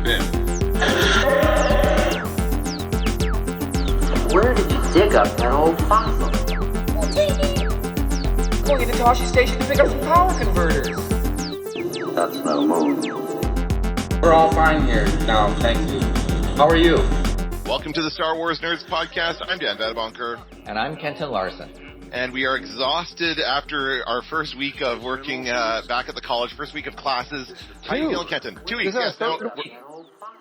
spin. Where did you dig up that old fossil? Going into Toshi Station to pick up some power converters. That's no moon. We're all fine here now, thank you. How are you? Welcome to the Star Wars Nerds Podcast. I'm Dan Vadabonker. And I'm Kenton Larson. And we are exhausted after our first week of working back at the college, first week of classes. How are you feeling, Kenton? 2 weeks, yes.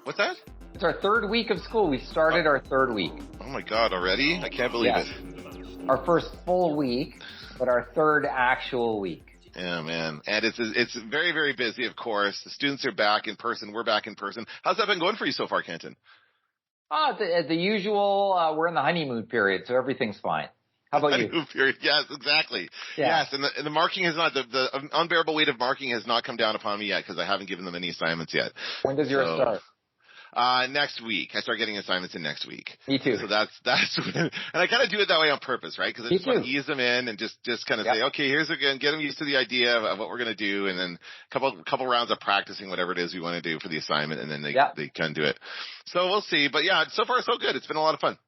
What's that? It's our third week of school. We started our third week. Oh my God, already? I can't believe it. Our first full week, but our third actual week. Yeah, man. And it's very, very busy, of course. The students are back in person. We're back in person. How's that been going for you so far, Kenton? The usual, we're in the honeymoon period, so everything's fine. How about you? Period. Yes, exactly. Yeah. Yes, and the marking has not, the unbearable weight of marking has not come down upon me yet because I haven't given them any assignments yet. When does yours start? Next week. I start getting assignments in next week. Me too. So that's and I kind of do it that way on purpose, right? Because I just want to ease them in and just kind of say, okay, here's again, get them used to the idea of what we're going to do, and then a couple rounds of practicing whatever it is we want to do for the assignment, and then they can do it. So we'll see. But yeah, so far so good. It's been a lot of fun.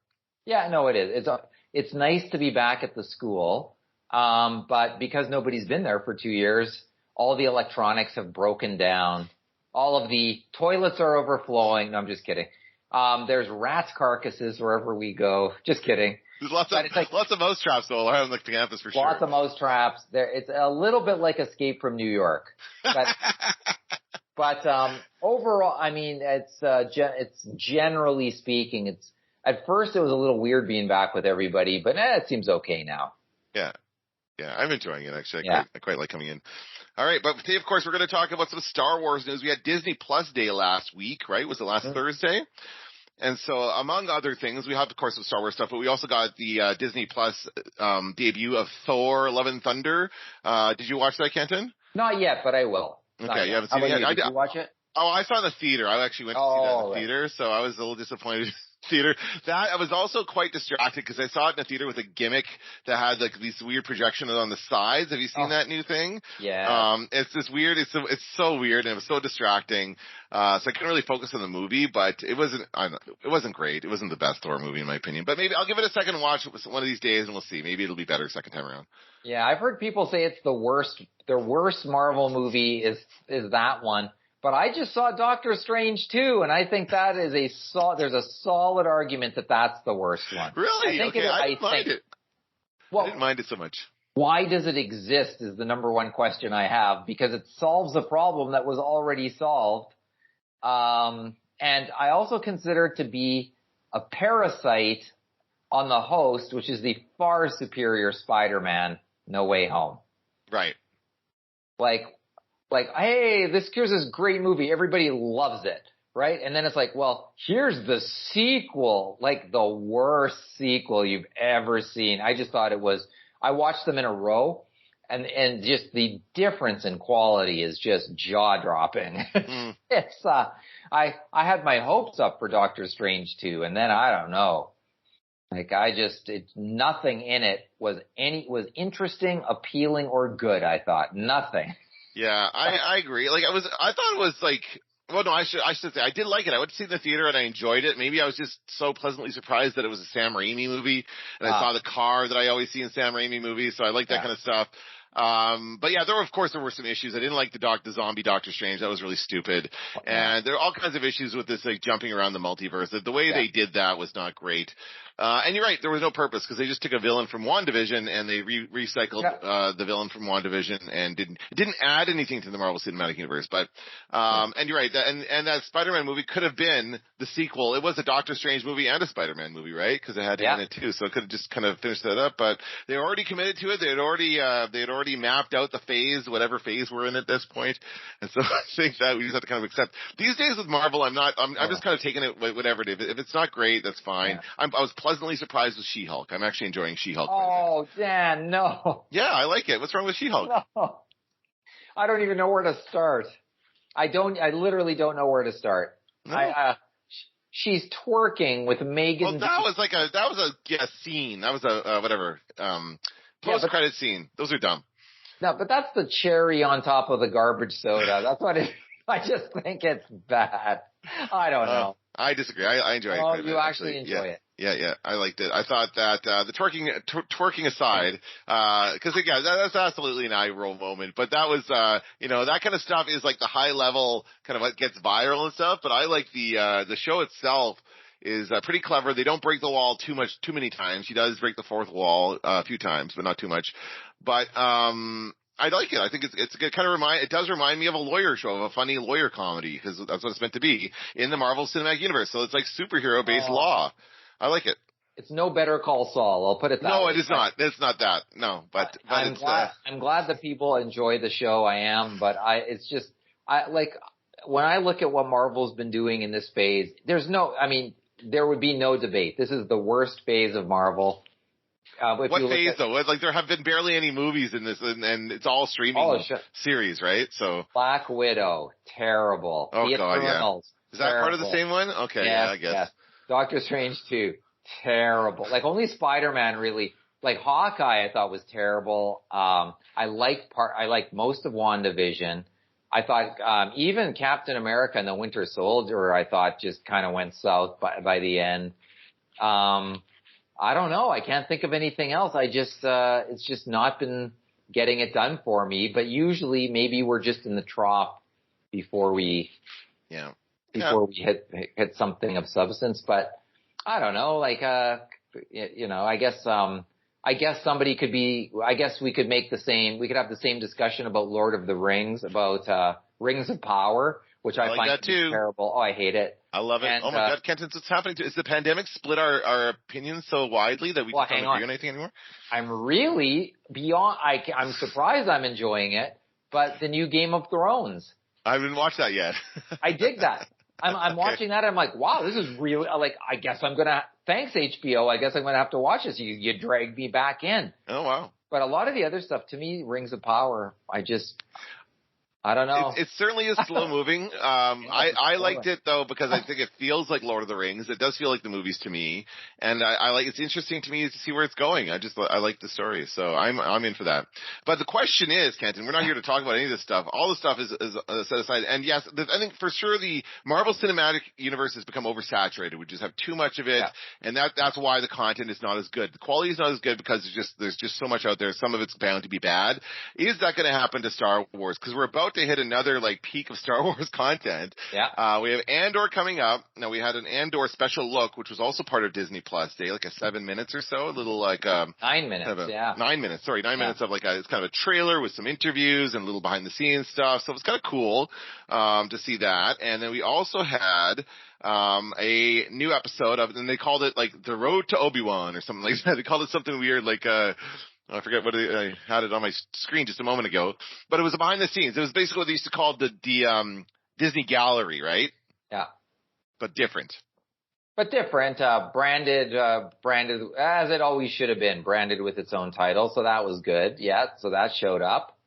Yeah, no, it is. It's nice to be back at the school, but because nobody's been there for 2 years, all the electronics have broken down. All of the toilets are overflowing. No, I'm just kidding. There's rats carcasses wherever we go. Just kidding. There's lots of mouse traps though around the campus for sure. Lots of mouse traps. It's a little bit like Escape from New York. But overall, I mean, it's generally speaking, at first it was a little weird being back with everybody, but it seems okay now. Yeah, I'm enjoying it actually. I quite like coming in. All right, but today, of course, we're going to talk about some Star Wars news. We had Disney Plus Day last week, right? Was it last Thursday? And so, among other things, we have, of course, some Star Wars stuff, but we also got the Disney Plus debut of Thor: Love and Thunder. Did you watch that, Kenton? Not yet, but I will. Okay, you haven't seen it yet? Did you watch it? Oh, I saw it in the theater. I actually went to see that in the theater, so I was a little disappointed. Theater. That I was also quite distracted because I saw it in a theater with a gimmick that had like these weird projections on the sides. Have you seen that new thing? Yeah. It's this weird. It's so weird and it was so distracting. So I couldn't really focus on the movie, but it wasn't. It wasn't great. It wasn't the best Thor movie in my opinion. But maybe I'll give it a second watch one of these days and we'll see. Maybe it'll be better second time around. Yeah, I've heard people say it's the worst. The worst Marvel movie is that one. But I just saw Doctor Strange too, and I think that is there's a solid argument that that's the worst one. Really? I didn't mind it. Well, I didn't mind it so much. Why does it exist is the number one question I have, because it solves a problem that was already solved. And I also consider it to be a parasite on the host, which is the far superior Spider-Man No Way Home. Right. Like, hey, here's this great movie. Everybody loves it, right? And then it's like, well, here's the sequel, like the worst sequel you've ever seen. I just thought I watched them in a row and just the difference in quality is just jaw dropping. It's, I had my hopes up for Doctor Strange 2, and then I don't know. Like nothing in it was interesting, appealing, or good, I thought. Nothing. Yeah, I agree. Like I thought it was like, well, no, I should say I did like it. I went to see it in the theater and I enjoyed it. Maybe I was just so pleasantly surprised that it was a Sam Raimi movie and I saw the car that I always see in Sam Raimi movies. So I like that kind of stuff. But yeah, there were some issues. I didn't like the zombie Doctor Strange. That was really stupid. And there are all kinds of issues with this, like jumping around the multiverse. The way they did that was not great. And you're right, there was no purpose because they just took a villain from WandaVision and they recycled the villain from WandaVision and didn't add anything to the Marvel Cinematic Universe. But and you're right, that Spider-Man movie could have been the sequel. It was a Doctor Strange movie and a Spider-Man movie, right? Because it had him in it too, so it could have just kind of finished that up. But they already committed to it. They had already mapped out the phase, whatever phase we're in at this point. And so I think that we just have to kind of accept. These days with Marvel, I'm just kind of taking it whatever it is. If it's not great, that's fine. I was pleasantly surprised with She-Hulk. I'm actually enjoying She-Hulk. Oh, Dan, no. Yeah, I like it. What's wrong with She-Hulk? No. I don't even know where to start. I literally don't know where to start. No. She's twerking with Megan. Well, that was a scene. That was a whatever post-credit scene. Those are dumb. No, but that's the cherry on top of the garbage soda. That's what it. I just think it's bad. I don't know. I disagree. I enjoyed it. Oh, Quite a bit, you actually enjoy yeah. it. Yeah, I liked it. I thought that the twerking aside, because again, that's absolutely an eye roll moment. But that was, that kind of stuff is like the high level kind of what gets viral and stuff. But I like the show itself is pretty clever. They don't break the wall too many times. She does break the fourth wall a few times, but not too much. But I like it. I think it's good. It does remind me of a lawyer show, of a funny lawyer comedy, because that's what it's meant to be in the Marvel Cinematic Universe. So it's like superhero based law. I like it. It's no Better Call Saul. I'll put it that way. No, it is not. It's not that. No, but I'm glad that people enjoy the show. I am, but when I look at what Marvel's been doing in this phase, there would be no debate. This is the worst phase of Marvel. What phase though? Like there have been barely any movies in this, and it's all streaming series, right? So Black Widow, terrible. Oh the God, Eternals, yeah. Is that part of the same one? Okay, yes, yeah, I guess. Yes. Doctor Strange 2, terrible. Like only Spider-Man really. Like Hawkeye, I thought was terrible. I liked most of WandaVision. I thought even Captain America and the Winter Soldier, I thought just kind of went south by the end. I don't know. I can't think of anything else. It's just not been getting it done for me. But usually, maybe we're just in the trough before we hit something of substance. But I don't know. Like, I guess somebody could be. I guess we could make the same. We could have the same discussion about Lord of the Rings, about Rings of Power, which I find that too. Terrible. Oh, I hate it. I love it. And, oh my God, Kenton, what's happening? Is the pandemic split our opinions so widely that we can't agree on anything anymore? I'm really beyond. I'm surprised I'm enjoying it, but the new Game of Thrones. I haven't watched that yet. I dig that. I'm watching that. I'm like, wow, this is really like. I guess I'm gonna. Thanks HBO. I guess I'm gonna have to watch this. You dragged me back in. Oh wow. But a lot of the other stuff, to me, Rings of Power. I don't know. It certainly is slow moving. I liked it though because I think it feels like Lord of the Rings. It does feel like the movies to me, and I like. It's interesting to me to see where it's going. I like the story, so I'm in for that. But the question is, Kenton, we're not here to talk about any of this stuff. All the stuff is set aside. And yes, I think for sure the Marvel Cinematic Universe has become oversaturated. We just have too much of it, and that's why the content is not as good. The quality is not as good because there's just so much out there. Some of it's bound to be bad. Is that going to happen to Star Wars? Because we're about to hit another peak of Star Wars content. Yeah. We have Andor coming up. Now we had an Andor special look, which was also part of Disney Plus Day, like a 7 minutes or so, a little 9 minutes. Kind of 9 minutes. Sorry, 9 minutes of it's kind of a trailer with some interviews and a little behind the scenes stuff. So it was kind of cool to see that. And then we also had a new episode of, and they called it The Road to Obi-Wan or something like that. They called it something weird I forget what I had it on my screen just a moment ago, but it was behind the scenes. It was basically what they used to call the Disney Gallery, right? Yeah. But different. Branded as it always should have been, branded with its own title. So that was good. Yeah. So that showed up.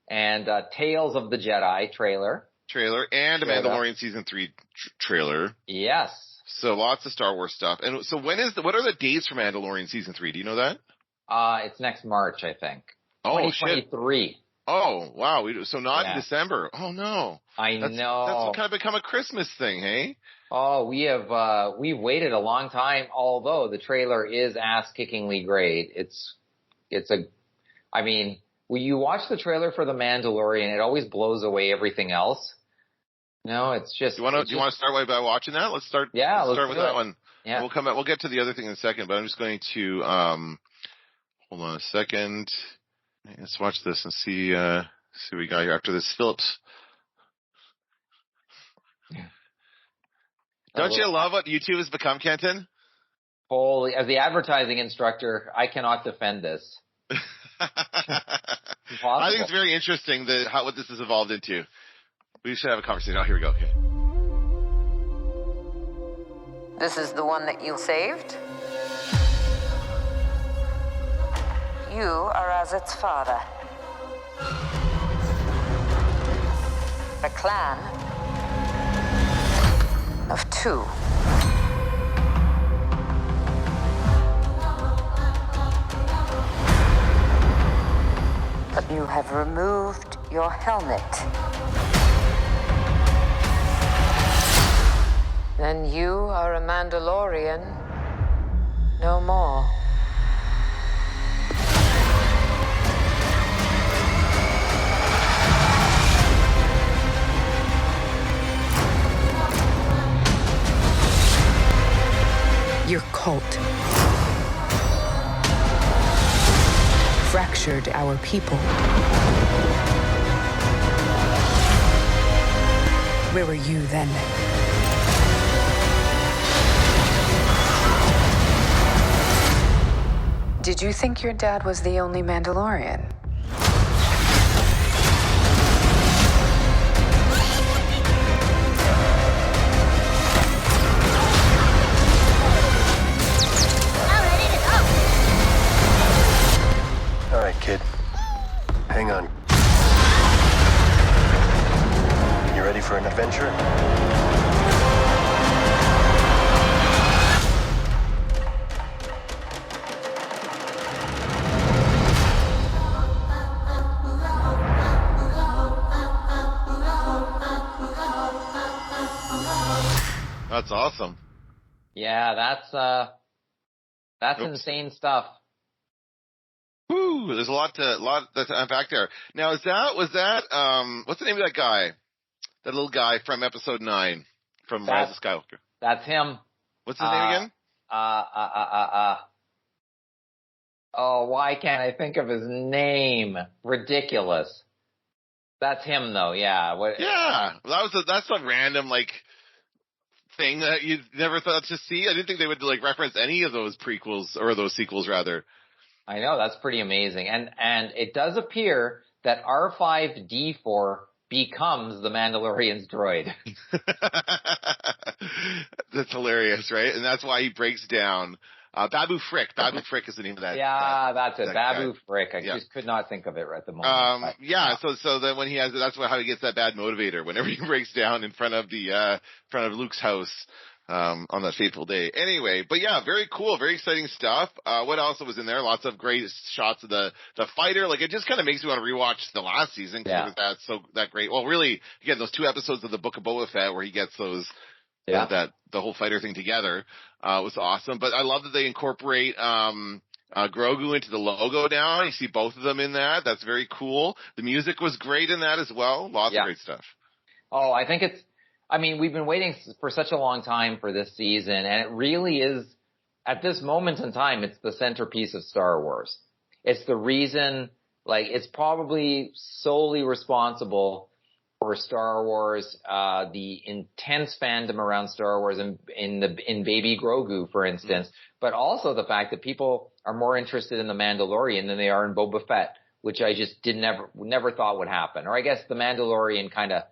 And Tales of the Jedi trailer and a Mandalorian season 3 trailer. Yes. So lots of Star Wars stuff. And so what are the dates for Mandalorian season 3? Do you know that? It's next March, I think. Oh, 2023. Shit. Oh, wow. So not in December. Oh, no. I know. That's kind of become a Christmas thing, hey? Oh, we've waited a long time, although the trailer is ass-kickingly great. When you watch the trailer for The Mandalorian, it always blows away everything else. No, it's just. Do you want to start by watching that? Let's start. Yeah, let's start with that one. Yeah. We'll come back. We'll get to the other thing in a second, but I'm just going to, hold on a second. Let's watch this and see what we got here after this. Phillips. Don't you love what YouTube has become, Kenton? Holy, as the advertising instructor, I cannot defend this. I think it's very interesting what this has evolved into. We should have a conversation. Oh, here we go. Okay. This is the one that you saved? You are as its father. A clan of 2. But you have removed your helmet. Then you are a Mandalorian no more. Your cult fractured our people. Where were you then? Did you think your dad was the only Mandalorian? All right, kid. Hang on. You ready for an adventure? That's awesome. Yeah, that's insane stuff. Woo, there's a lot to unpack there. Now, was that what's the name of that guy? That little guy from episode 9 from Rise of Skywalker. That's him. What's his name again? Oh, why can't I think of his name? Ridiculous. That's him though, yeah. Yeah. That's a random thing that you never thought to see. I didn't think they would reference any of those prequels or those sequels rather. I know, that's pretty amazing. And it does appear that R5D4 becomes the Mandalorian's droid. That's hilarious, right? And that's why he breaks down. Babu Frick. Babu Frick is the name of that. Yeah, that's it. Babu guy. Frick. I just could not think of it at the moment. So then when he has, that's how he gets that bad motivator. Whenever he breaks down in front of Luke's house, on that fateful day. Anyway, but yeah, very cool, very exciting stuff. What else was in there? Lots of great shots of the fighter. It just kind of makes me want to rewatch the last season because it was that great. Well, really, again, those 2 episodes of the Book of Boba Fett where he gets those, the whole fighter thing together, was awesome. But I love that they incorporate, Grogu into the logo now. You see both of them in that. That's very cool. The music was great in that as well. Lots of great stuff. Oh, I think we've been waiting for such a long time for this season, and it really is, at this moment in time, it's the centerpiece of Star Wars. It's the reason, it's probably solely responsible for Star Wars, the intense fandom around Star Wars in Baby Grogu, for instance, but also the fact that people are more interested in The Mandalorian than they are in Boba Fett, which I just never thought would happen. Or I guess The Mandalorian kind of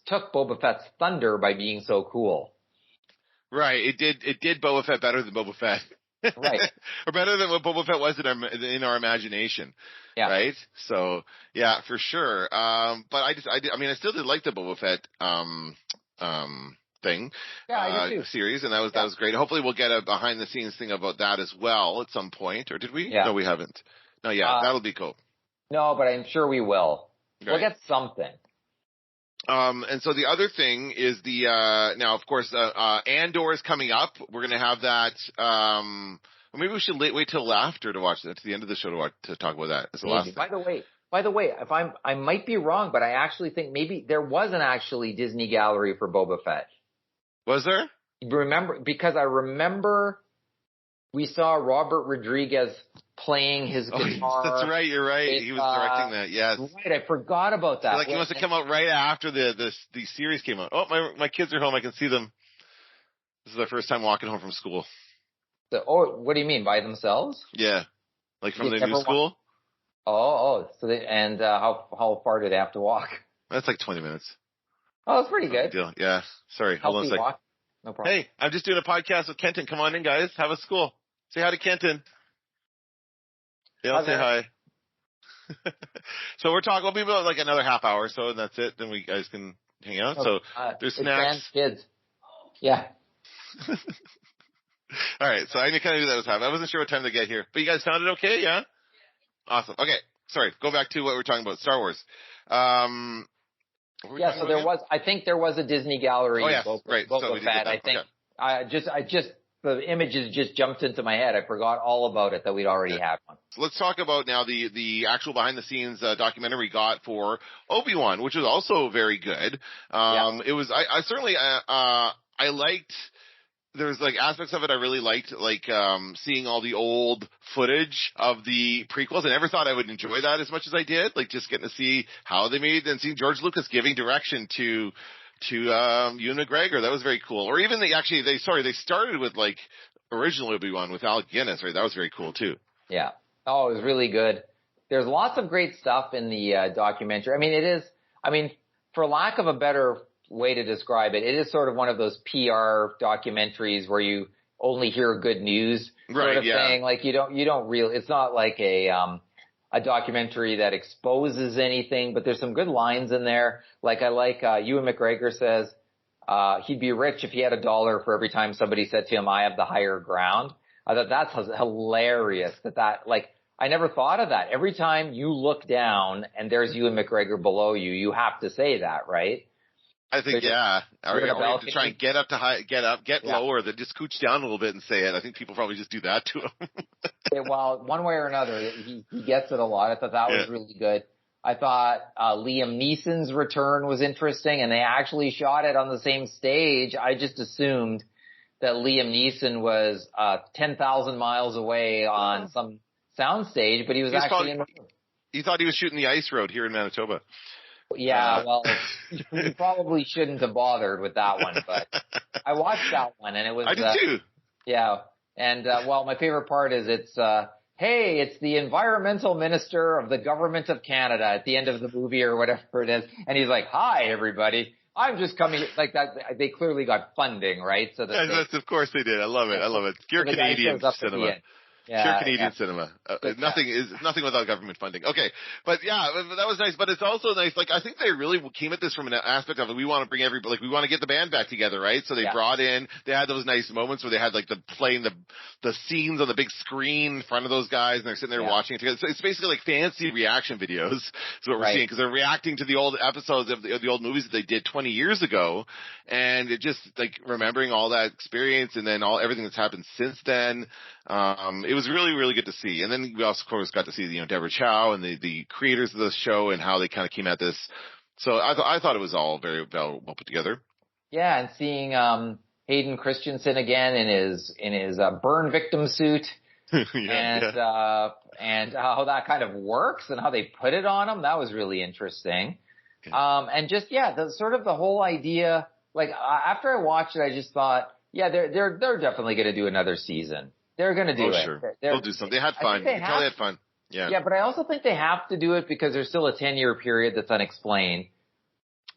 took Boba Fett's thunder by being so cool. Right. It did Boba Fett better than Boba Fett. Right. Or better than what Boba Fett was in our imagination. Yeah. Right? So, yeah, for sure. But I still did like the Boba Fett, thing. Yeah, I do too. Series, and that was great. Hopefully we'll get a behind the scenes thing about that as well at some point. Or did we? Yeah. No, we haven't. No, that'll be cool. No, but I'm sure we will. Right. We'll get something. And so the other thing is now of course, Andor is coming up. We're going to have that, maybe we should wait till after to watch that, to the end of the show to talk about that as the last thing. By the way, I might be wrong, but I actually think maybe there wasn't actually Disney Gallery for Boba Fett. Was there? Because I remember we saw Robert Rodriguez playing his guitar. That's right. You're right. He was directing that. Yes. Right. I forgot about that. He must have come out right after the series came out. Oh, my kids are home. I can see them. This is their first time walking home from school. What do you mean, by themselves? Yeah. From their new school? So how far do they have to walk? That's 20 minutes. Oh, that's pretty good. Deal. Yeah. Sorry. Hold on a second. No problem. Hey, I'm just doing a podcast with Kenton. Come on in, guys. Have a school. Say hi to Kenton. Yeah, I'll say hi. So we'll be about another half hour or so, and that's it. Then we guys can hang out. So there's snacks. Kids. Yeah. All right. So I kind of knew that was happening. I wasn't sure what time to get here, but you guys found it okay? Yeah. Awesome. Okay. Sorry. Go back to what we were talking about. Star Wars. Yeah, so I think there was a Disney Gallery. Oh, yes, Boba right. So we did Fett. that. I think Okay. the images just jumped into my head. I forgot all about it that we'd already had one. So let's talk about now the actual behind the scenes documentary we got for Obi-Wan, which was also very good. It was, I certainly, I liked, there's like aspects of it I really liked, like seeing all the old footage of the prequels. I never thought I would enjoy that as much as I did, like just getting to see how they made and seeing George Lucas giving direction to Ewan McGregor. That was very cool. Or even they started with like original Obi-Wan with Alec Guinness, right? That was very cool too. Yeah. Oh, it was really good. There's lots of great stuff in the documentary. I mean, for lack of a better way to describe it, it is sort of one of those PR documentaries where you only hear good news sort of thing. Like you don't really, it's not like a documentary that exposes anything, but there's some good lines in there. Like Ewan McGregor says, he'd be rich if he had $1 for every time somebody said to him, I have the higher ground. I thought that's hilarious like, I never thought of that. Every time you look down and there's Ewan McGregor below you, you have to say that, right? I think, or you have to try and get up to high, get lower, then just scooch down a little bit and say it. I think people probably just do that to him. Well, one way or another, he gets it a lot. I thought that was really good. I thought Liam Neeson's return was interesting, and they actually shot it on the same stage. I just assumed that Liam Neeson was 10,000 miles away on some soundstage, but he was actually in the room. You thought he was shooting the ice road here in Manitoba. Yeah, well, you probably shouldn't have bothered with that one, but I watched that one, and it was... I did too. Yeah, and, my favorite part is it's the environmental minister of the government of Canada at the end of the movie or whatever it is, and he's like, hi, everybody. I'm just coming, like that, they clearly got funding, right? So that of course they did. I love it. Pure Canadian cinema. Pure Canadian cinema. Nothing without government funding. Okay. But that was nice. But it's also nice. Like, I think they really came at this from an aspect of it. We want to bring everybody, like, we want to get the band back together, right? So they brought in, they had those nice moments where they had like playing the scenes on the big screen in front of those guys and they're sitting there watching it together. So it's basically like fancy reaction videos. Is what we're seeing. Cause they're reacting to the old episodes of the old movies that they did 20 years ago. And it just like remembering all that experience and then everything that's happened since then. It was really, really good to see. And then we also, of course, got to see, Deborah Chow and the creators of the show and how they kind of came at this. So I thought it was all very well put together. Yeah. And seeing, Hayden Christensen again in his burn victim suit and how that kind of works and how they put it on him. That was really interesting. And just, the whole idea, like after I watched it, I just thought, they're definitely going to do another season. They're going to do it. Sure. They'll do something. They had fun. They had fun. Yeah. Yeah, but I also think they have to do it because there's still a 10-year period that's unexplained.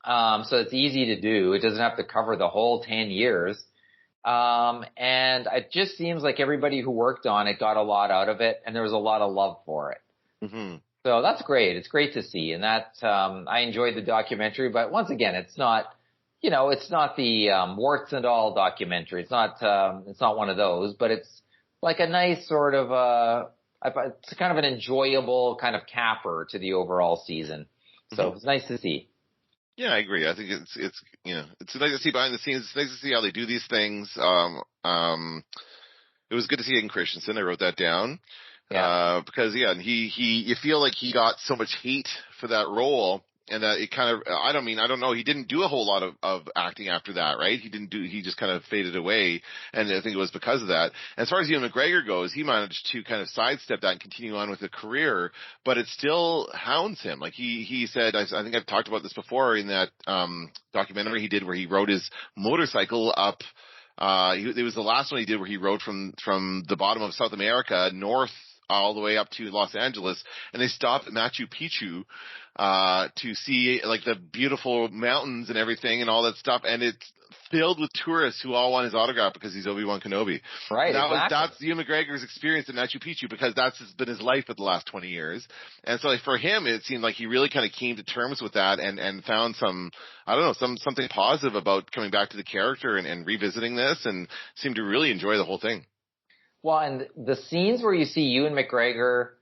So it's easy to do. It doesn't have to cover the whole 10 years. And it just seems like everybody who worked on it got a lot out of it and there was a lot of love for it. Mm-hmm. So that's great. It's great to see. And that, I enjoyed the documentary, but once again, it's not, it's not the, warts and all documentary. It's not one of those, but it's like a nice sort of, it's kind of an enjoyable kind of capper to the overall season. So it's nice to see. Yeah, I agree. I think it's it's nice to see behind the scenes. It's nice to see how they do these things. It was good to see Hayden Christensen. I wrote that down. Yeah. Because you feel like he got so much hate for that role. And it kind of, I don't know, he didn't do a whole lot of acting after that, right? He just kind of faded away. And I think it was because of that. As far as Ewan McGregor goes, he managed to kind of sidestep that and continue on with a career, but it still hounds him. Like he said, I think I've talked about this before in that, documentary he did where he rode his motorcycle up. It was the last one he did where he rode from the bottom of South America north all the way up to Los Angeles, and they stopped at Machu Picchu to see like the beautiful mountains and everything and all that stuff, and it's filled with tourists who all want his autograph because he's Obi-Wan Kenobi. Right, That's Ewan McGregor's experience at Machu Picchu because that's been his life for the last 20 years. And so like, for him, it seemed like he really kind of came to terms with that and found something positive about coming back to the character and revisiting this and seemed to really enjoy the whole thing. Well, and the scenes where you see Ewan McGregor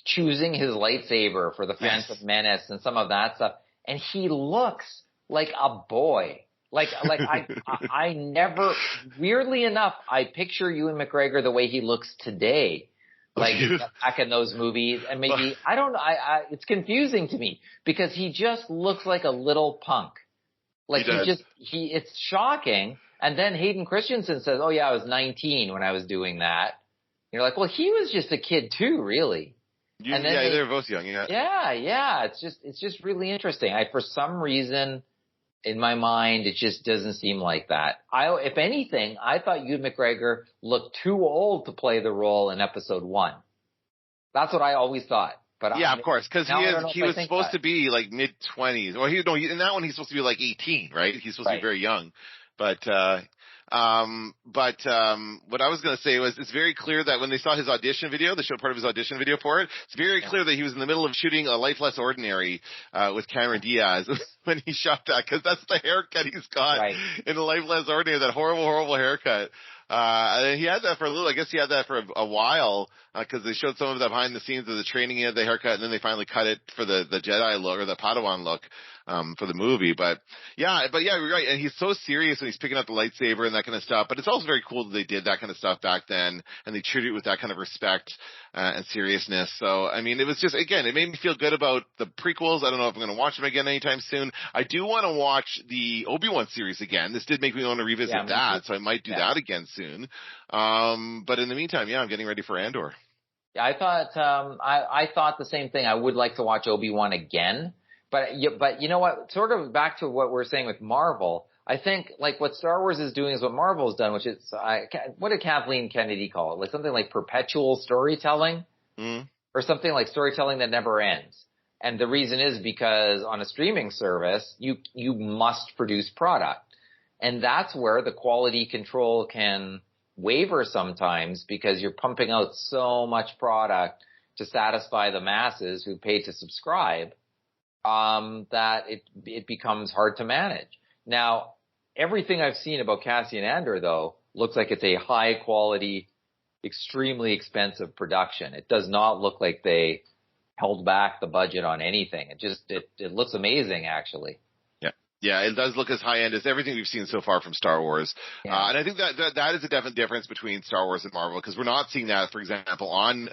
choosing his lightsaber for the Phantom Menace and some of that stuff, and he looks like a boy. I never, weirdly enough, I picture Ewan McGregor the way he looks today. Like back in those movies, and maybe, I don't know, it's confusing to me because he just looks like a little punk. Like it's shocking. And then Hayden Christensen says, oh yeah, I was 19 when I was doing that. You're like, well, he was just a kid too, really. They were both young, yeah. Yeah. It's just really interesting. For some reason, in my mind, it just doesn't seem like that. If anything, I thought Ewan McGregor looked too old to play the role in episode 1. That's what I always thought. But yeah, of course, because he was supposed to be like mid-20s. Well, in that one he's supposed to be like 18, right? He's supposed to be very young. But what I was going to say was it's very clear that when they saw his audition video, they showed part of his audition video for it. It's very clear that he was in the middle of shooting A Life Less Ordinary with Cameron Diaz when he shot that, because that's the haircut he's got in A Life Less Ordinary, that horrible, horrible haircut. And he had that for a little, I guess he had that for a while, cause they showed some of that behind the scenes of the training. He had the haircut, and then they finally cut it for the Jedi look, or the Padawan look, for the movie. But yeah, you're right. And he's so serious when he's picking up the lightsaber and that kind of stuff. But it's also very cool that they did that kind of stuff back then, and they treated it with that kind of respect, and seriousness. So, I mean, it was just, again, it made me feel good about the prequels. I don't know if I'm going to watch them again anytime soon. I do want to watch the Obi-Wan series again. This did make me want to revisit that, so I might do that again soon. But in the meantime, I'm getting ready for Andor. Yeah, I thought, I thought the same thing. I would like to watch Obi-Wan again. But you know what? Sort of back to what we're saying with Marvel, I think like what Star Wars is doing is what Marvel has done, which is, what did Kathleen Kennedy call it? Like something like perpetual storytelling, or something like storytelling that never ends. And the reason is because on a streaming service, you must produce product. And that's where the quality control can waver sometimes, because you're pumping out so much product to satisfy the masses who pay to subscribe, that it becomes hard to manage. Now, everything I've seen about Cassian Andor, though, looks like it's a high quality, extremely expensive production. It does not look like they held back the budget on anything. It looks amazing, actually. Yeah, it does look as high-end as everything we've seen so far from Star Wars. Yeah. And I think that is a definite difference between Star Wars and Marvel, because we're not seeing that, for example, on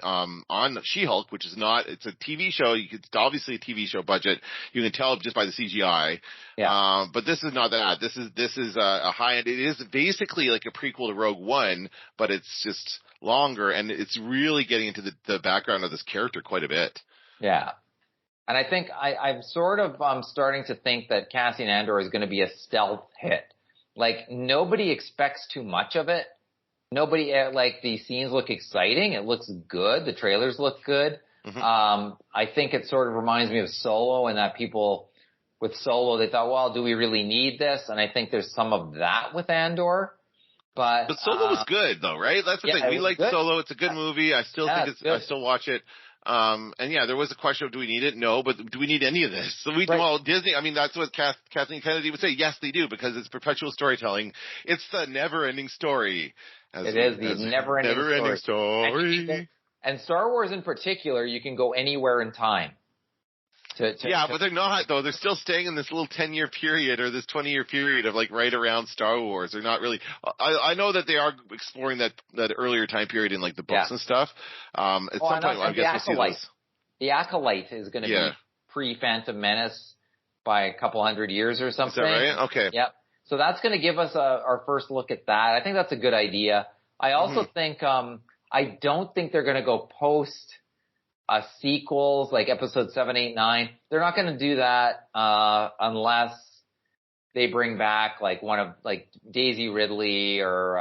She-Hulk, which is not, it's a TV show. It's obviously a TV show budget. You can tell just by the CGI. Yeah. But this is not that. This is a high-end. It is basically like a prequel to Rogue One, but it's just longer, and it's really getting into the background of this character quite a bit. Yeah. And I think I'm sort of starting to think that Cassian Andor is going to be a stealth hit. Like, nobody expects too much of it. Nobody, like, the scenes look exciting. It looks good. The trailers look good. Mm-hmm. I think it sort of reminds me of Solo, and that people with Solo, they thought, well, do we really need this? And I think there's some of that with Andor. But Solo was good, though, right? That's the thing. We liked Solo. It's a good movie. I still think I still watch it. And there was a question of, do we need it? No, but do we need any of this? So well, Disney, I mean, that's what Kathleen Kennedy would say. Yes, they do, because it's perpetual storytelling. It's the never-ending story. It is the never-ending story. And Star Wars in particular, you can go anywhere in time. But they're not, though. They're still staying in this little 10-year period, or this 20-year period of, like, right around Star Wars. They're not really, I know that they are exploring that earlier time period in, like, the books and stuff. At some point, I guess we'll see those. The Acolyte is going to be pre-Phantom Menace by a couple hundred years or something. Is that right? Okay. Yep. So that's going to give us our first look at that. I think that's a good idea. I also think, I don't think they're going to go post sequels like episode 7, 8, 9. They're not going to do that unless they bring back like one of like Daisy Ridley or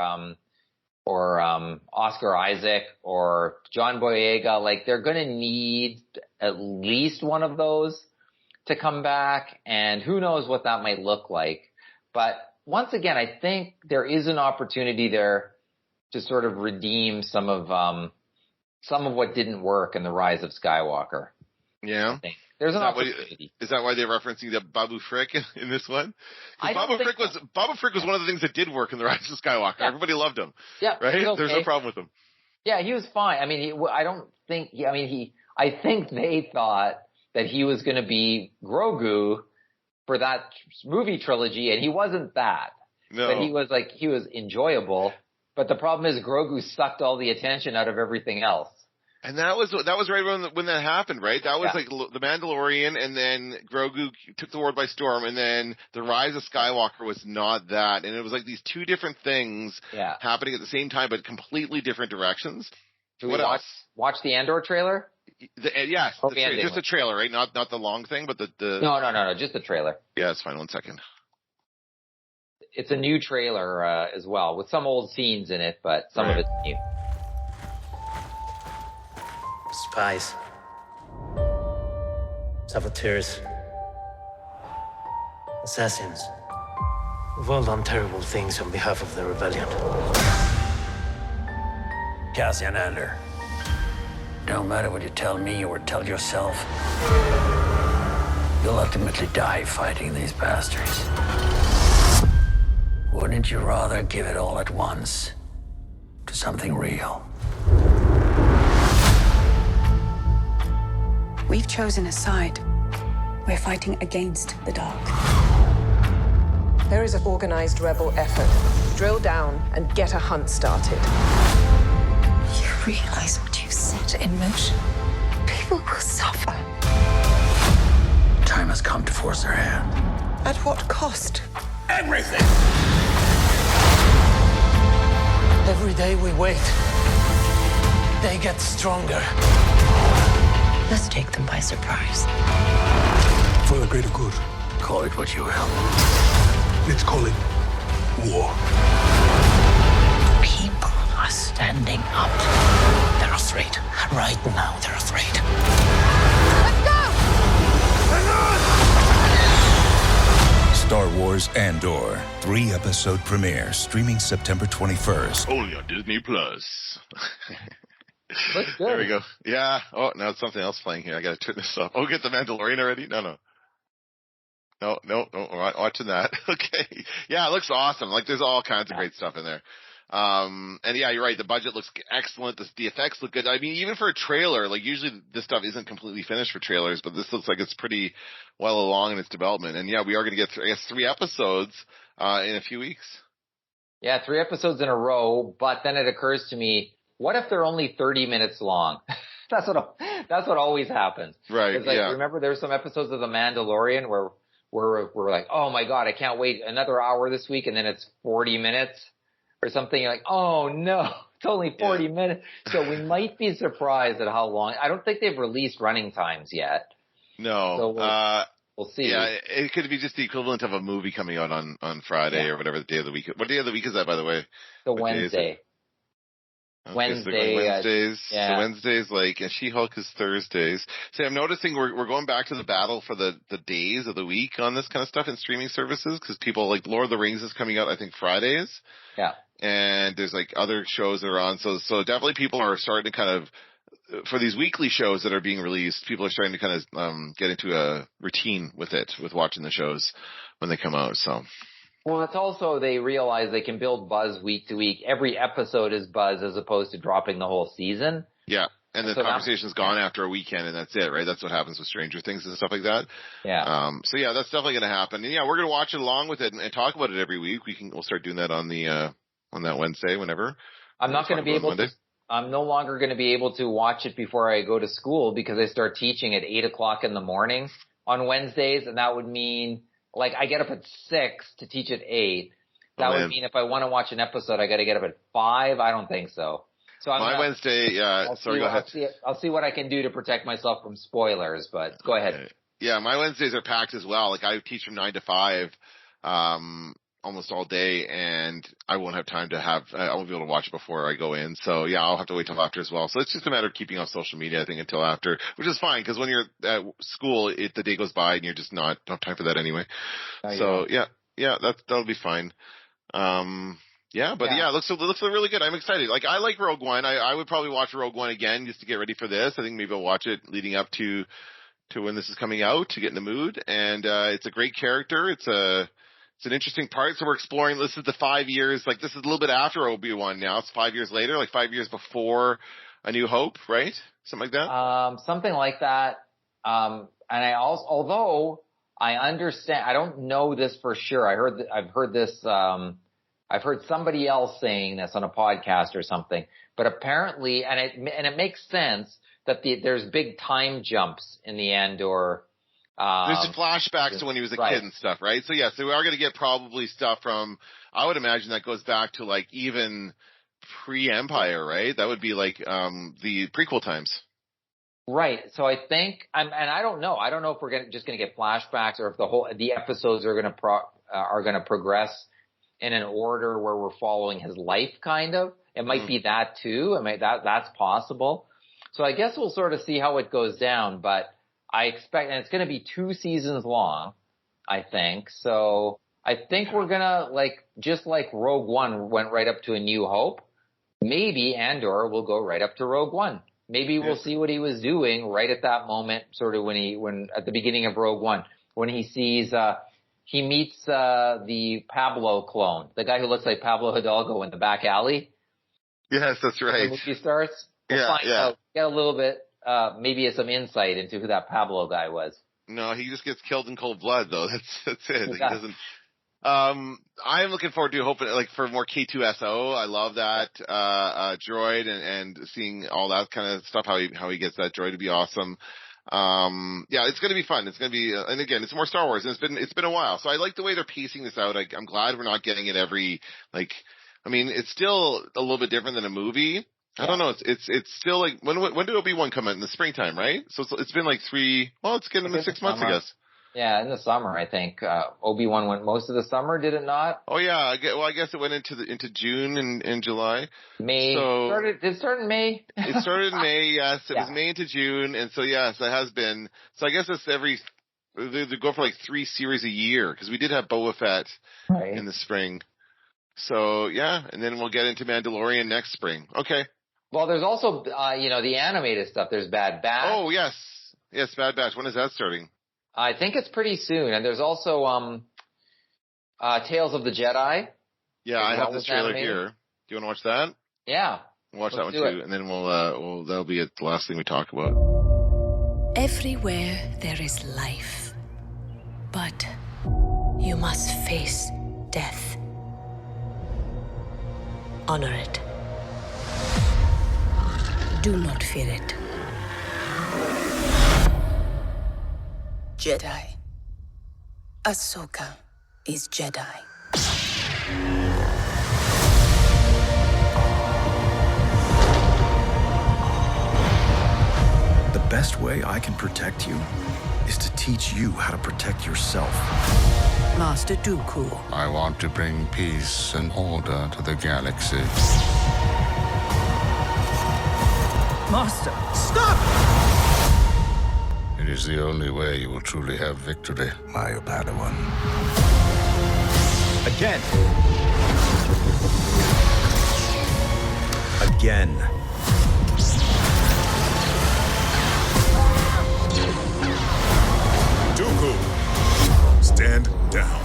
Oscar Isaac or John Boyega. Like, they're going to need at least one of those to come back, and who knows what that might look like. But once again, I think there is an opportunity there to sort of redeem some of what didn't work in The Rise of Skywalker. Yeah. There's an opportunity. Is that why they're referencing the Babu Frick in this one? Babu Frick was one of the things that did work in The Rise of Skywalker. Yeah. Everybody loved him. Yeah. Right? Okay. There's no problem with him. Yeah, he was fine. I mean, I think they thought that he was going to be Grogu for that movie trilogy, and he wasn't bad. No. But he was enjoyable. But the problem is Grogu sucked all the attention out of everything else. And that was right when that happened, right? That was like The Mandalorian, and then Grogu took the world by storm, and then The Rise of Skywalker was not that. And it was like these two different things happening at the same time, but completely different directions. Should we watch the Andor trailer? Yes, just the trailer, right? Not the long thing, but the No, just the trailer. Yeah, it's fine. 1 second. It's a new trailer as well, with some old scenes in it, but some of it's new. Spies. Saboteurs. Assassins. We've all done terrible things on behalf of the rebellion. Cassian Andor. Don't matter what you tell me or tell yourself. You'll ultimately die fighting these bastards. Wouldn't you rather give it all at once to something real? We've chosen a side. We're fighting against the dark. There is an organized rebel effort. Drill down and get a hunt started. You realize what you've set in motion? People will suffer. Time has come to force their hand. At what cost? Everything! Every day we wait, they get stronger. Let's take them by surprise. For the greater good. Call it what you will. Let's call it war. People are standing up. They're afraid. Right now, they're afraid. Let's go! Star Wars Andor, 3-episode premiere, streaming September 21st. Only on Disney Plus. Looks good. There we go. Yeah. Oh, now it's something else playing here. I gotta turn this off. Oh, get the Mandalorian already? No. No, watching that. Okay. Yeah, it looks awesome. Like, there's all kinds of great stuff in there. And yeah, you're right. The budget looks excellent. The effects look good. I mean, even for a trailer, like, usually this stuff isn't completely finished for trailers, but this looks like it's pretty well along in its development. And yeah, we are going to get, 3 episodes, in a few weeks. Yeah, 3 episodes in a row, but then it occurs to me, what if they're only 30 minutes long? That's what always happens. Right. It's like, remember there's some episodes of The Mandalorian where we're like, oh my God, I can't wait another hour this week. And then it's 40 minutes or something. You're like, oh no, it's only 40 minutes. So we might be surprised at how long. I don't think they've released running times yet. No. So we'll see. Yeah, it could be just the equivalent of a movie coming out on Friday or whatever the day of the week. What day of the week is that, by the way? The Wednesday. Okay, Wednesdays. So Wednesdays, like, and She-Hulk is Thursdays. See, I'm noticing we're going back to the battle for the days of the week on this kind of stuff in streaming services, because people, like, Lord of the Rings is coming out, I think, Fridays. Yeah. And there's, like, other shows that are on. So definitely people are starting to kind of, for these weekly shows that are being released, people are starting to kind of get into a routine with watching the shows when they come out, so. Well, it's also they realize they can build buzz week to week. Every episode is buzz as opposed to dropping the whole season. Yeah, and the conversation's gone after a weekend, and that's it, right? That's what happens with Stranger Things and stuff like that. Yeah. So yeah, that's definitely going to happen. And yeah, we're going to watch it along with it and talk about it every week. We'll start doing that on that Wednesday, whenever. I'm not going to be able to. I'm no longer going to be able to watch it before I go to school because I start teaching at 8:00 in the morning on Wednesdays, and that would mean. Like, I get up at 6 to teach at 8. That would mean if I want to watch an episode, I got to get up at 5. I don't think so. So Wednesday, yeah. Sorry, go ahead. I'll see what I can do to protect myself from spoilers, but go ahead. Yeah, my Wednesdays are packed as well. Like, I teach from 9 to 5, almost all day, and I won't have time I won't be able to watch it before I go in. So yeah, I'll have to wait till after as well. So it's just a matter of keeping off social media, I think, until after, which is fine, because when you're at school, the day goes by and you're just don't have time for that anyway. So yeah, that'll be fine. It looks really good. I'm excited. Like, I like Rogue One. I would probably watch Rogue One again just to get ready for this. I think maybe I'll watch it leading up to when this is coming out to get in the mood. And it's a great character. It's an interesting part. So we're exploring, this is the 5 years, like, this is a little bit after Obi-Wan now. It's 5 years later, like 5 years before A New Hope, right? Something like that? Something like that. And I also, although I understand. I don't know this for sure. I've heard this. I've heard somebody else saying this on a podcast or something. But apparently, and it makes sense that there's big time jumps in the Andor. There's flashbacks to when he was a kid and stuff, right? So yeah, so we are going to get probably stuff from. I would imagine that goes back to like even pre-Empire, right? That would be like the prequel times. Right. So I think, and I don't know. I don't know if we're just going to get flashbacks or if the episodes are going to progress in an order where we're following his life, kind of. It might be that too. I mean, that's possible. So I guess we'll sort of see how it goes down. But I expect, and it's going to be 2 seasons long, I think. So I think we're gonna just like Rogue One went right up to A New Hope. Maybe Andor will go right up to Rogue One. Maybe we'll see what he was doing right at that moment, sort of when at the beginning of Rogue One, when he sees, he meets, the Pablo clone, the guy who looks like Pablo Hidalgo in the back alley. Yes, that's right. The movie starts. We'll find out, get a little bit, maybe some insight into who that Pablo guy was. No, he just gets killed in cold blood, though. That's it. He doesn't. I'm looking forward to hoping for more K2SO. I love that droid and seeing all that kind of stuff. How he gets that droid to be awesome. Yeah, it's going to be fun. It's going to be, and again, it's more Star Wars, and it's been a while. So I like the way they're piecing this out. I'm glad we're not getting it every it's still a little bit different than a movie. Yeah. I don't know. It's still like when did Obi-Wan come out? In the springtime, right? So it's been like 3. Well, it's getting into 6 months, I guess. Yeah, in the summer, I think. Obi-Wan went most of the summer, did it not? Oh yeah, I guess it went into June and July. May. Did it start in May? It started in May, yes. It was May into June, and so yes, it has been. So I guess it's they go for like 3 series a year, because we did have Boba Fett in the spring. So yeah, and then we'll get into Mandalorian next spring. Okay. Well, there's also, the animated stuff. There's Bad Batch. Oh yes. Yes, Bad Batch. When is that starting? I think it's pretty soon. And there's also Tales of the Jedi. Yeah, I have this trailer here. Do you want to watch that? Yeah. We'll watch that one too, and then that'll be it, the last thing we talk about. Everywhere there is life, but you must face death. Honor it. Do not fear it. Jedi. Ahsoka is Jedi. The best way I can protect you is to teach you how to protect yourself. Master Dooku. I want to bring peace and order to the galaxy. Master, stop! It is the only way you will truly have victory. My Padawan. Again. Again. Dooku, stand down.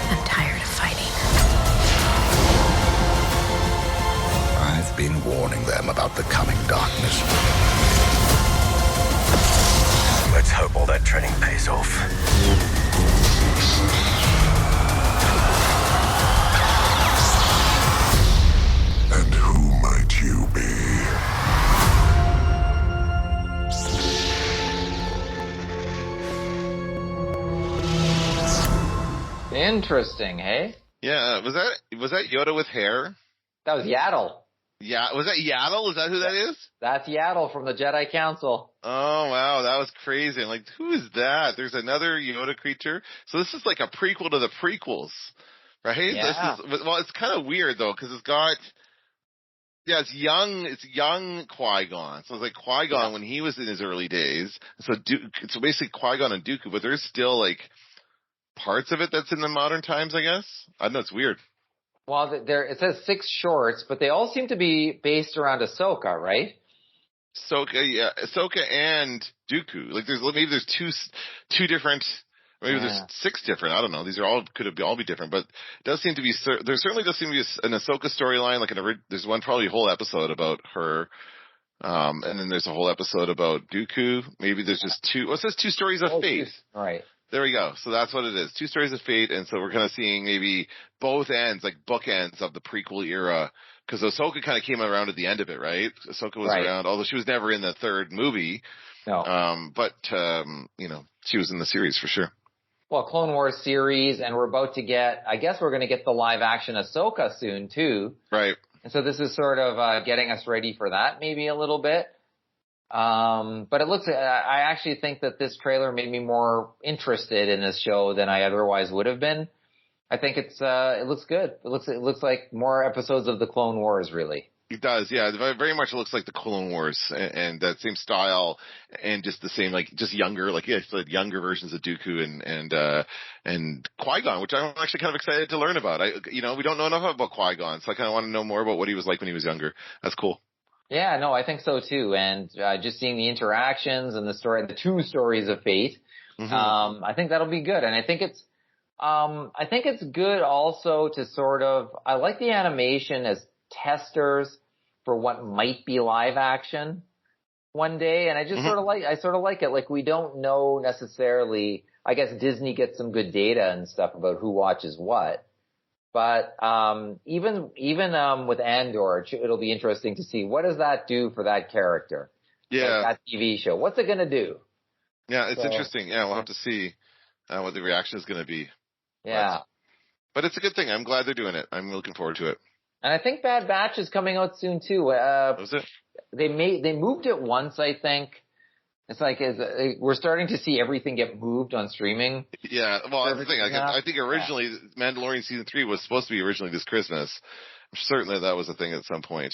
I'm tired of fighting. I've been warning them about the coming darkness. Let's hope all that training pays off. And who might you be? Interesting, hey? Yeah, was that Yoda with hair? That was Yaddle. Yeah, was that Yaddle? Is that who that is? That's Yaddle from the Jedi Council. Oh wow, that was crazy. I'm like, who is that? There's another Yoda creature. So this is like a prequel to the prequels, right? Yeah. It's kind of weird though, because it's got. Yeah, it's young Qui-Gon. So it's like Qui-Gon when he was in his early days. So it's basically Qui-Gon and Dooku, but there's still like parts of it that's in the modern times, I guess. I don't know, it's weird. Well, it says 6 shorts, but they all seem to be based around Ahsoka, right? Ahsoka and Dooku. Like there's two different. Maybe there's 6 different. I don't know. These are all could all be different, but it does seem to be. There certainly does seem to be an Ahsoka storyline. There's one probably whole episode about her And then there's a whole episode about Dooku. Maybe there's just two. Well, it says 2 stories of fate. Right. There we go. So that's what it is. 2 stories of fate. And so we're kind of seeing maybe both ends, like bookends of the prequel era. Because Ahsoka kind of came around at the end of it, right? Ahsoka was around, although she was never in the 3rd movie. No. But she was in the series for sure. Well, Clone Wars series, and we're about to get, I guess we're going to get the live action Ahsoka soon too. Right. And so this is sort of getting us ready for that maybe a little bit. But it looks, I actually think that this trailer made me more interested in this show than I otherwise would have been. I think it looks good. It looks like more episodes of the Clone Wars, really. It does, yeah. It very much looks like the Clone Wars and that same style and just the same, like, just younger, like, yeah, it's like younger versions of Dooku and Qui-Gon, which I'm actually kind of excited to learn about. We don't know enough about Qui-Gon, so I kind of want to know more about what he was like when he was younger. That's cool. Yeah, no, I think so too. And just seeing the interactions and the 2 stories of fate, I think that'll be good. And I think it's good also to sort of, I like the animation as testers for what might be live action one day. And I just sort of like it. Like, we don't know necessarily, I guess Disney gets some good data and stuff about who watches what. But, even with Andor, it'll be interesting to see what does that do for that character. Yeah. Like that TV show. What's it going to do? Yeah, it's interesting. Yeah, we'll have to see what the reaction is going to be. Yeah. But it's a good thing. I'm glad they're doing it. I'm looking forward to it. And I think Bad Batch is coming out soon too. Was it? They moved it once, I think. It's like we're starting to see everything get moved on streaming. Yeah, well, that's the thing. I think originally Mandalorian season 3 was supposed to be originally this Christmas. Certainly that was a thing at some point.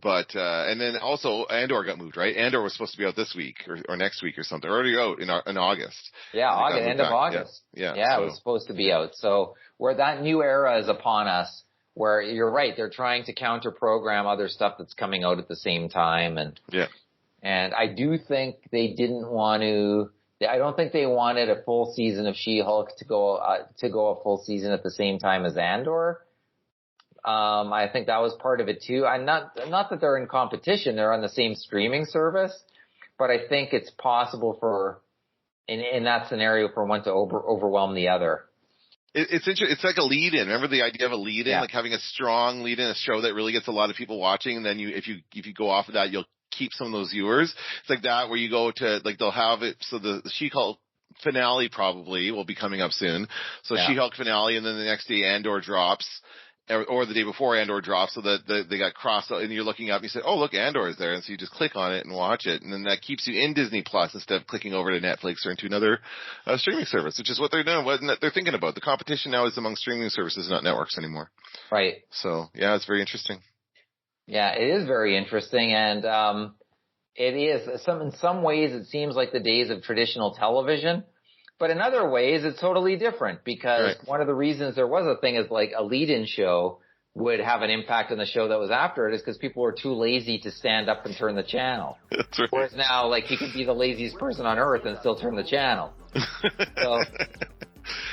But and then also Andor got moved, right? Andor was supposed to be out this week or next week or something. Already out in August. Yeah, end of August. Yeah, it was supposed to be out. So where that new era is upon us, where you're right, they're trying to counter program other stuff that's coming out at the same time, and I do think they didn't want to. I don't think they wanted a full season of She-Hulk to go a full season at the same time as Andor. I think that was part of it too. Not that they're in competition; they're on the same streaming service, but I think it's possible for in that scenario for one to overwhelm the other. It's interesting. It's like a lead-in. Remember the idea of a lead-in, like having a strong lead-in, a show that really gets a lot of people watching, and then if you go off of that, you'll keep some of those viewers. It's like that where you go to, like, they'll have it, so the She-Hulk finale probably will be coming up soon. So She-Hulk finale, and then the next day Andor drops, or the day before Andor drops, so that they got crossed out, and you're looking up and you say, oh, look, Andor is there, and so you just click on it and watch it, and then that keeps you in Disney Plus instead of clicking over to Netflix or into another streaming service, which is what they're doing, what they're thinking about. The competition now is among streaming services, not networks anymore. Right. So, yeah, it's very interesting. Yeah, it is very interesting, and it is in some ways it seems like the days of traditional television, but in other ways it's totally different, because one of the reasons there was a thing is like a lead-in show would have an impact on the show that was after it is because people were too lazy to stand up and turn the channel. That's right. Whereas now, like, you could be the laziest person on earth and still turn the channel. So.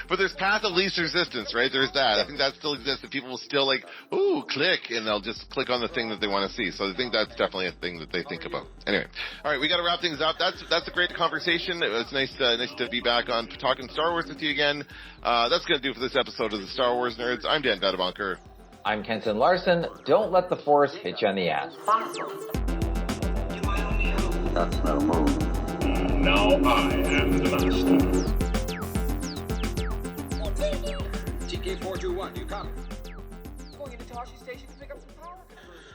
But there's path of least resistance, right? There's that. I think that still exists, and people will still like, ooh, click, and they'll just click on the thing that they want to see. So I think that's definitely a thing that they think about. Anyway, all right, we got to wrap things up. That's a great conversation. It was nice to be back on talking Star Wars with you again. That's going to do for this episode of the Star Wars Nerds. I'm Dan Vadabonker. I'm Kenton Larson. Don't let the Force hit you on the ass. That's no move. Now I am the master. TK421, you come. Going into Toshi Station to pick up some power converters.